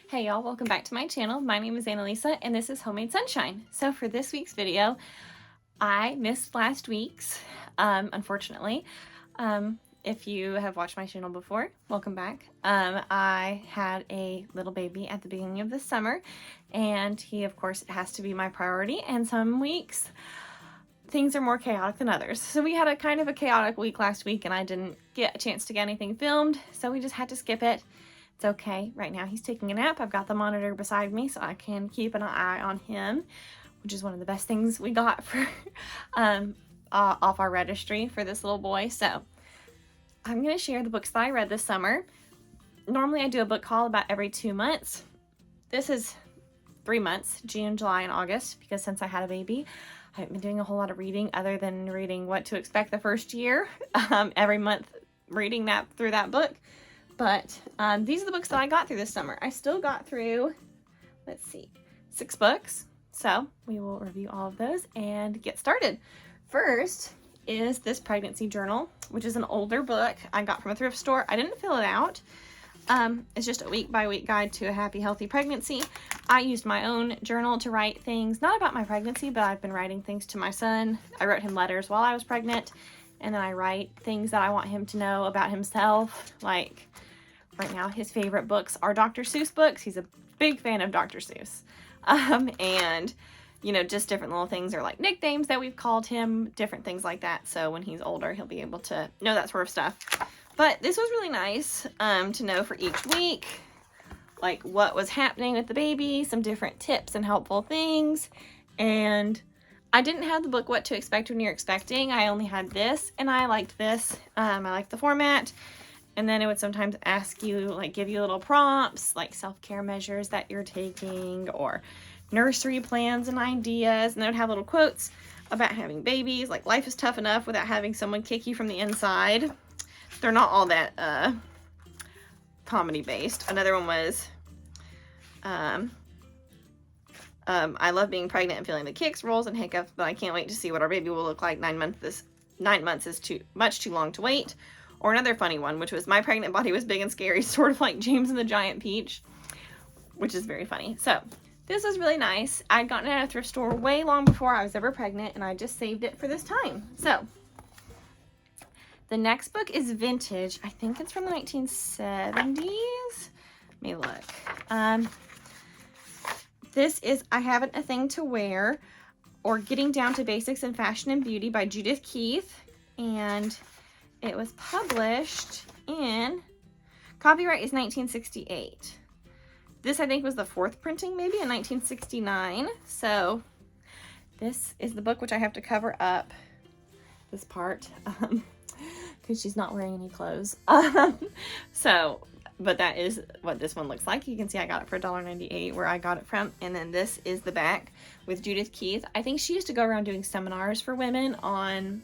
Hey y'all, welcome back to my channel. My name is Annalisa and this is Homemade Sunshine. So for this week's video, I missed last week's, unfortunately. If you have watched my channel before, welcome back. I had a little baby at the beginning of the summer and he of course has to be my priority, and some weeks things are more chaotic than others. So we had a kind of a chaotic week last week and I didn't get a chance to get anything filmed, so we just had to skip it. It's okay. Right now he's taking a nap. I've got the monitor beside me so I can keep an eye on him, which is one of the best things we got for off our registry for this little boy. So I'm going to share the books that I read this summer. Normally I do a book haul about every 2 months. This is 3 months, June, July, and August, because since I had a baby, I haven't been doing a whole lot of reading other than reading What to Expect the First Year every month, reading that through that book. But these are the books that I got through this summer. I still got through, let's see, 6 books. So we will review all of those and get started. First is this pregnancy journal, which is an older book I got from a thrift store. I didn't fill it out. It's just a week-by-week guide to a happy, healthy pregnancy. I used my own journal to write things, not about my pregnancy, but I've been writing things to my son. I wrote him letters while I was pregnant, and then I write things that I want him to know about himself. Like, right now, his favorite books are Dr. Seuss books. He's a big fan of Dr. Seuss. And, you know, just different little things, or like nicknames that we've called him, different things like that. So when he's older, he'll be able to know that sort of stuff. But this was really nice to know for each week, like what was happening with the baby, some different tips and helpful things. And I didn't have the book What to Expect When You're Expecting. I only had this, and I liked this. I liked the format. And then it would sometimes ask you, like, give you little prompts, like self-care measures that you're taking, or nursery plans and ideas. And they would have little quotes about having babies, like life is tough enough without having someone kick you from the inside. They're not all that comedy based. Another one was, I love being pregnant and feeling the kicks, rolls, and hiccups, but I can't wait to see what our baby will look like. 9 months is too long to wait. Or another funny one, which was, my pregnant body was big and scary, sort of like James and the Giant Peach, which is very funny. So this was really nice. I'd gotten it at a thrift store way long before I was ever pregnant, and I just saved it for this time. So the next book is vintage. I think it's from the 1970s. Let me look. This is I Haven't a Thing to Wear, or Getting Down to Basics in Fashion and Beauty by Judith Keith. And it was published in, copyright is 1968. This, I think, was the 4th printing, maybe, in 1969. So this is the book, which I have to cover up this part because she's not wearing any clothes. But that is what this one looks like. You can see I got it for $1.98 where I got it from. And then this is the back with Judith Keith. I think she used to go around doing seminars for women on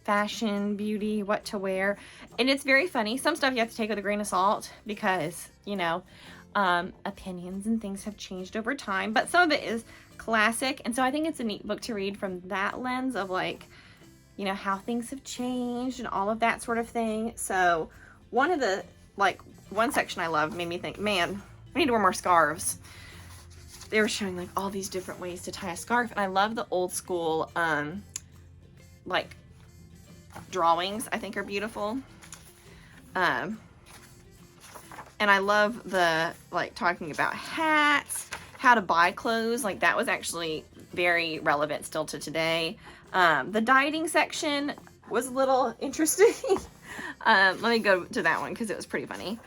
fashion, beauty, what to wear. And it's very funny. Some stuff you have to take with a grain of salt because, you know, opinions and things have changed over time. But some of it is classic. And so I think it's a neat book to read from that lens of, like, you know, how things have changed and all of that sort of thing. So one of the, like, one section I loved made me think, man, I need to wear more scarves. They were showing, like, all these different ways to tie a scarf. And I love the old school, like, drawings. I think are beautiful. And I love the, like, talking about hats, how to buy clothes. Like, that was actually very relevant still to today. The dieting section was a little interesting. Let me go to that one because it was pretty funny.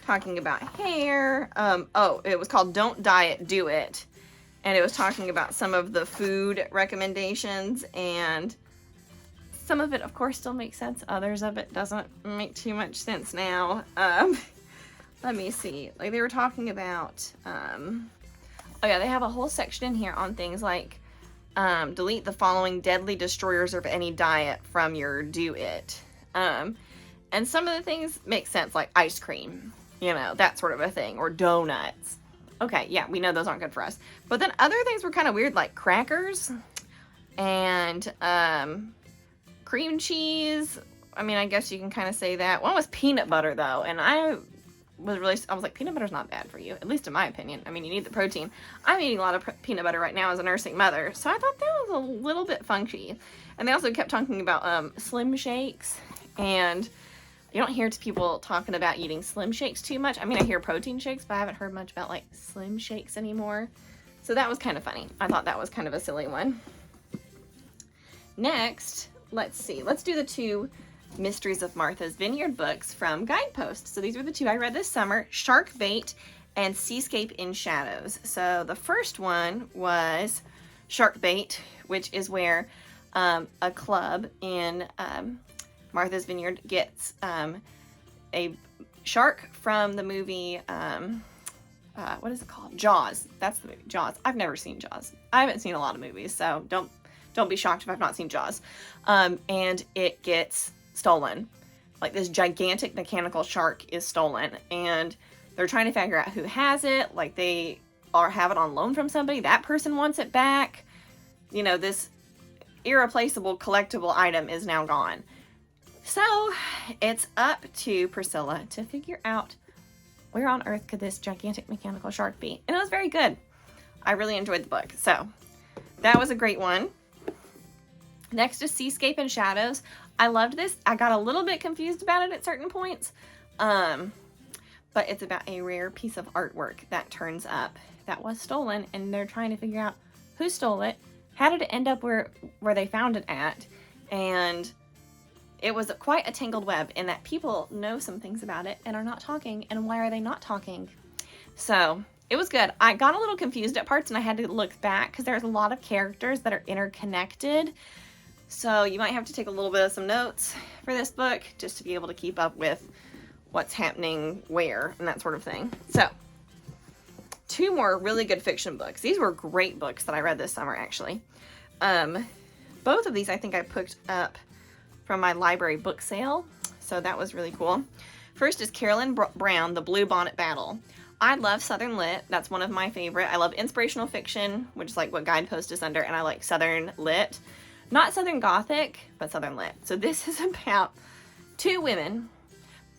Talking about hair. Oh, it was called Don't Diet, Do It. And it was talking about some of the food recommendations, and some of it, of course, still makes sense. Others of it doesn't make too much sense now. Let me see. Like, they were talking about, oh yeah, they have a whole section in here on things like, delete the following deadly destroyers of any diet from your Do It. And some of the things make sense, like ice cream, you know, that sort of a thing, or donuts. Okay, yeah, we know those aren't good for us. But then other things were kind of weird, like crackers and cream cheese. I mean, I guess you can kind of say that. One was peanut butter, though, and I was really, I was like, peanut butter's not bad for you, at least in my opinion. I mean, you need the protein. I'm eating a lot of peanut butter right now as a nursing mother, so I thought that was a little bit funky. And they also kept talking about Slim Shakes, and you don't hear people talking about eating Slim Shakes too much. I mean, I hear protein shakes, but I haven't heard much about like Slim Shakes anymore. So that was kind of funny. I thought that was kind of a silly one. Next, let's see. Let's do the 2 Mysteries of Martha's Vineyard books from Guidepost. So these were the 2 I read this summer, Shark Bait and Seascape in Shadows. So the first one was Shark Bait, which is where a club in Martha's Vineyard gets a shark from the movie, what is it called? Jaws. That's the movie, Jaws. I've never seen Jaws. I haven't seen a lot of movies, so don't be shocked if I've not seen Jaws. And it gets stolen. Like this gigantic mechanical shark is stolen, and they're trying to figure out who has it. Like they have it on loan from somebody. That person wants it back. You know, this irreplaceable collectible item is now gone. So it's up to Priscilla to figure out where on earth could this gigantic mechanical shark be. And it was very good. I really enjoyed the book. So that was a great one. Next is Seascape and Shadows. I loved this. I got a little bit confused about it at certain points. But it's about a rare piece of artwork that turns up that was stolen, and they're trying to figure out who stole it, how did it end up where they found it at, and it was quite a tangled web in that people know some things about it and are not talking, and why are they not talking? So it was good. I got a little confused at parts, and I had to look back because there's a lot of characters that are interconnected. So you might have to take a little bit of some notes for this book just to be able to keep up with what's happening where and that sort of thing. So 2 more really good fiction books. These were great books that I read this summer, actually. Both of these I think I picked up from my library book sale, so that was really cool. First is Carolyn Brown, The Blue Bonnet Battle. I love Southern Lit. That's one of my favorite. I love inspirational fiction, which is like what Guidepost is under, and I like Southern Lit. Not Southern Gothic, but Southern Lit. So this is about 2 women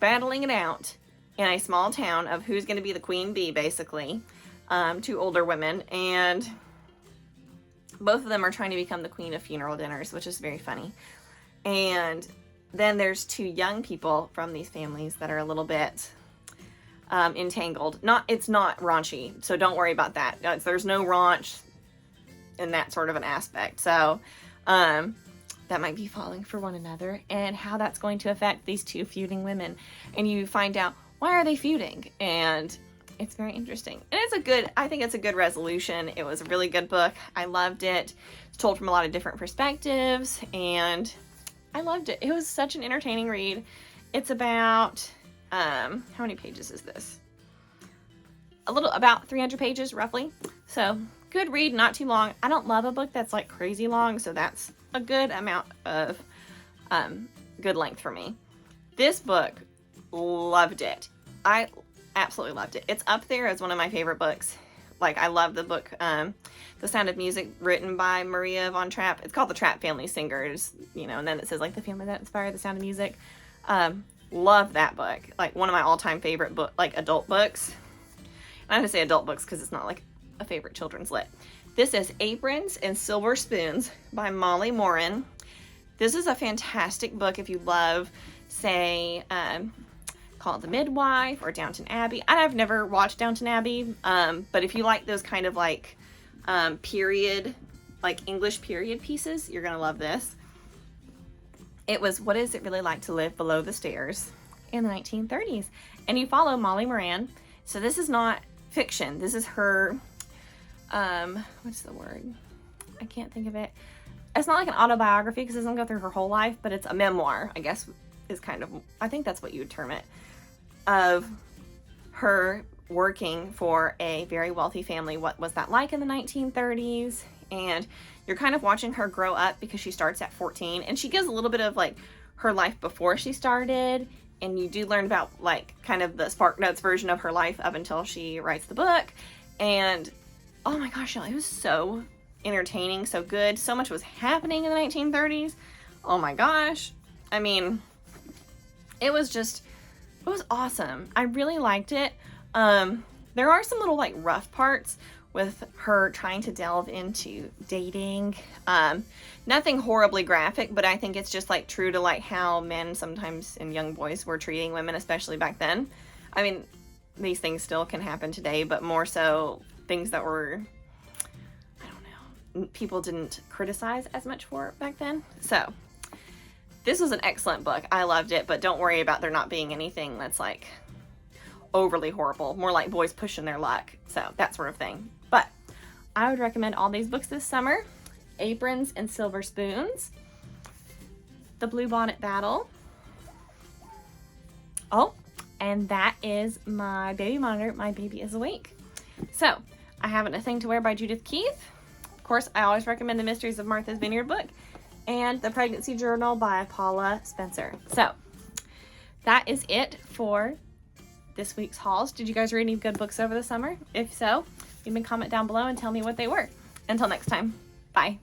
battling it out in a small town of who's going to be the queen bee, basically. 2 older women, and both of them are trying to become the queen of funeral dinners, which is very funny. And then there's 2 young people from these families that are a little bit entangled. It's not raunchy, so don't worry about that. There's no raunch in that sort of an aspect. So that might be falling for one another, and how that's going to affect these 2 feuding women. And you find out, why are they feuding? And it's very interesting. And I think it's a good resolution. It was a really good book. I loved it. It's told from a lot of different perspectives, and I loved it. It was such an entertaining read. It's about, how many pages is this? About 300 pages, roughly. So, good read, not too long. I don't love a book that's like crazy long, so that's a good amount of good length for me. This book, loved it. I absolutely loved it. It's up there as one of my favorite books. Like, I love the book, The Sound of Music, written by Maria von Trapp. It's called The Trapp Family Singers, and then it says like the family that inspired The Sound of Music. Love that book. Like, one of my all-time favorite adult books. I have to say adult books because it's not like a favorite children's lit. This is Aprons and Silver Spoons by Molly Moran. This is a fantastic book if you love, say, Call It the Midwife or Downton Abbey. I've never watched Downton Abbey, but if you like those kind of like period, like English period pieces, you're gonna love this. It was What Is It Really Like to Live Below the Stairs in the 1930s. And you follow Molly Moran. So this is not fiction. This is her, what's the word? I can't think of it. It's not like an autobiography because it doesn't go through her whole life, but it's a memoir, I guess, is kind of, I think that's what you would term it, of her working for a very wealthy family. What was that like in the 1930s? And you're kind of watching her grow up because she starts at 14, and she gives a little bit of like her life before she started, and you do learn about like kind of the SparkNotes version of her life up until she writes the book. And oh my gosh, it was so entertaining, so good. So much was happening in the 1930s. Oh my gosh. I mean, it was It was awesome. I really liked it. There are some little like rough parts with her trying to delve into dating. Nothing horribly graphic, but I think it's just like true to like how men sometimes and young boys were treating women, especially back then. I mean, these things still can happen today, but more so things that were, I don't know, people didn't criticize as much for back then. So this was an excellent book. I loved it, but don't worry about there not being anything that's like overly horrible, more like boys pushing their luck, so that sort of thing. But I would recommend all these books this summer: Aprons and Silver Spoons, The Bluebonnet Battle. Oh, and that is my baby monitor, My Baby is Awake. So I Haven't a Thing to Wear by Judith Keith. Of course, I always recommend The Mysteries of Martha's Vineyard book, and The Pregnancy Journal by Paula Spencer. So that is it for this week's hauls. Did you guys read any good books over the summer? If so, leave me a comment down below and tell me what they were. Until next time, bye.